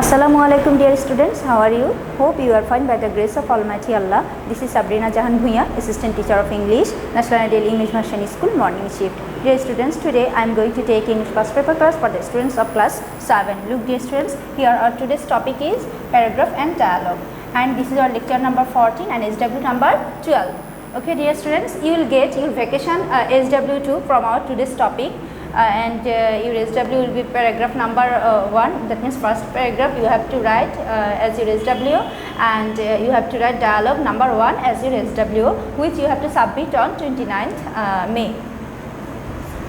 Assalamualaikum dear students, how are you? Hope you are fine by the grace of Almighty Allah. This is Sabrina Jahan Bhuiyan, Assistant Teacher of English, National Daily English Version School, Morning Shift. Dear students, today I am going to take English first paper class for the students of class 7. Look dear students, here our today's topic is paragraph and dialogue, and this is our lecture number 14 and SW number 12. Okay dear students, you will get your vacation SW2 from our today's topic. And your SW will be paragraph number 1, that means first paragraph you have to write as your SW, and you have to write dialogue number 1 as your SW, which you have to submit on 29th May.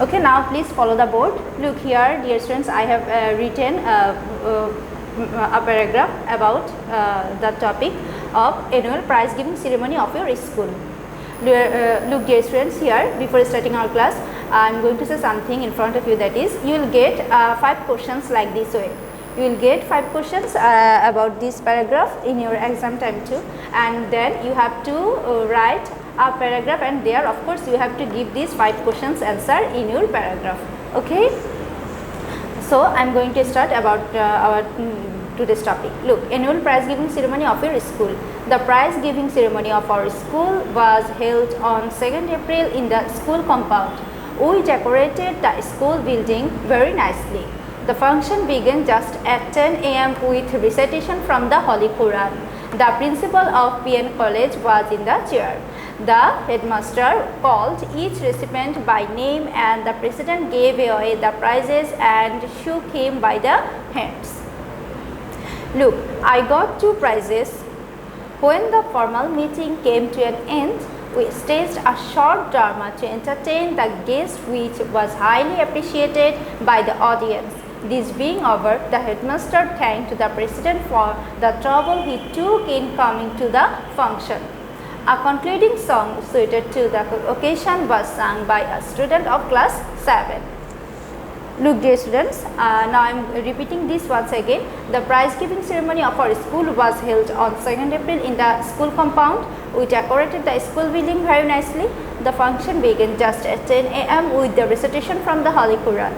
Okay, now please follow the board. Look here dear students, I have written a paragraph about the topic of annual prize giving ceremony of your school. Look dear students, here before starting our class I am going to say something in front of you, that is you will get 5 questions like this way. You will get 5 questions about this paragraph in your exam time too, and then you have to write a paragraph, and there of course you have to give these 5 questions answer in your paragraph. Okay, so I am going to start about our today's topic. Look, annual prize giving ceremony of your school. The prize giving ceremony of our school was held on 2nd April in the school compound. We decorated the school building very nicely. The function began just at 10 a.m. with recitation from the Holy Quran. The principal of Bhuiyan College was in the chair. The headmaster called each recipient by name, and the president gave away the prizes and shook him by the hands. Look, I got 2 prizes. When the formal meeting came to an end, we staged a short drama to entertain the guests, which was highly appreciated by the audience. This being over, the headmaster thanked the president for the trouble he took in coming to the function. A concluding song suited to the occasion was sung by a student of class 7. Look dear students, now I am repeating this once again. The prize giving ceremony of our school was held on 2nd April in the school compound. We decorated the school building very nicely. The function began just at 10 a.m. with the recitation from the Holy Quran.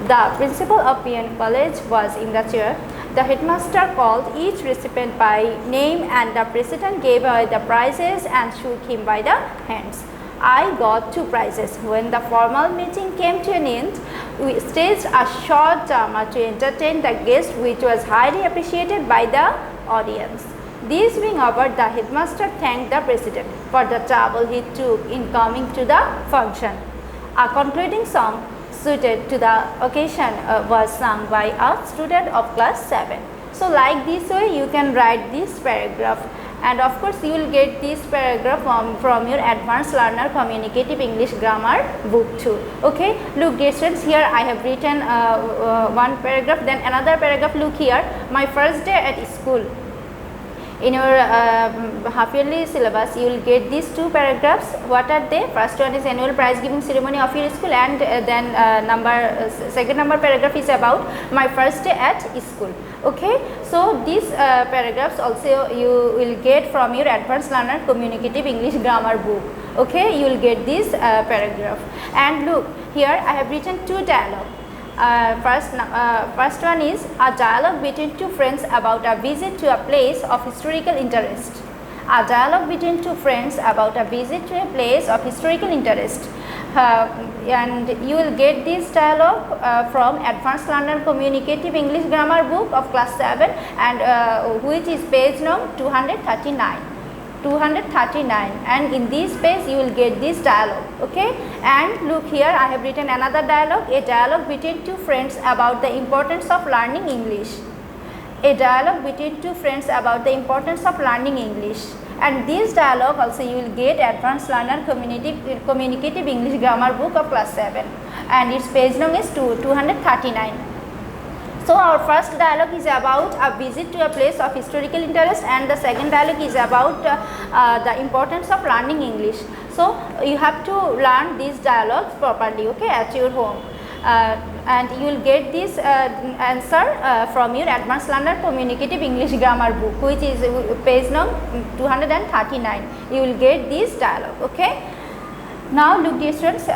The principal of Bhuiyan College was in the chair. The headmaster called each recipient by name, and the president gave away the prizes and shook him by the hands. I got 2 prizes. When the formal meeting came to an end, we staged a short drama to entertain the guests, which was highly appreciated by the audience. This being over, the headmaster thanked the president for the trouble he took in coming to the function. A concluding song suited to the occasion was sung by a student of class 7. So like this way you can write this paragraph, and of course you will get this paragraph from your Advanced Learner Communicative English Grammar book too. Okay, look dear students, here I have written one paragraph, then another paragraph. Look here, my first day at school. In your half yearly syllabus you will get these 2 paragraphs. What are they? First one is annual prize giving ceremony of your school, and then second number paragraph is about my first day at school. Okay, so these paragraphs also you will get from your Advanced Learner Communicative English Grammar book. Okay, you will get this paragraph. And look here, I have written 2 dialogue. First one is a dialogue between 2 friends about a visit to a place of historical interest. A dialogue between 2 friends about a visit to a place of historical interest. And you will get this dialogue from Advanced Learner Communicative English Grammar book of class 7, and which is page number 239. And in this page you will get this dialogue. Okay, and look here, I have written another dialogue, a dialogue between 2 friends about the importance of learning English. A dialogue between 2 friends about the importance of learning English. And this dialogue also you will get Advanced Learner Communicative English Grammar book of class 7, and its page number is 239. So our first dialogue is about a visit to a place of historical interest, and the second dialogue is about the importance of learning English. So you have to learn these dialogues properly, okay, at your home. And you will get this answer from your Advanced Learner Communicative English Grammar book, which is page number 239. You will get this dialogue. Okay. Now look dear students,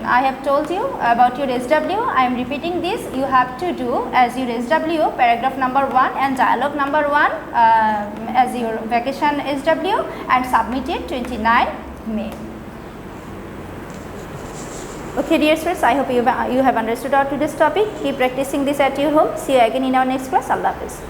I have told you about your SW. I am repeating this. You have to do as your SW paragraph number 1 and dialogue number 1 as your vacation SW and submit it 29 May. Okay dear students, I hope you have understood our today's topic. Keep practicing this at your home. See you again in our next class. Allah Hafiz.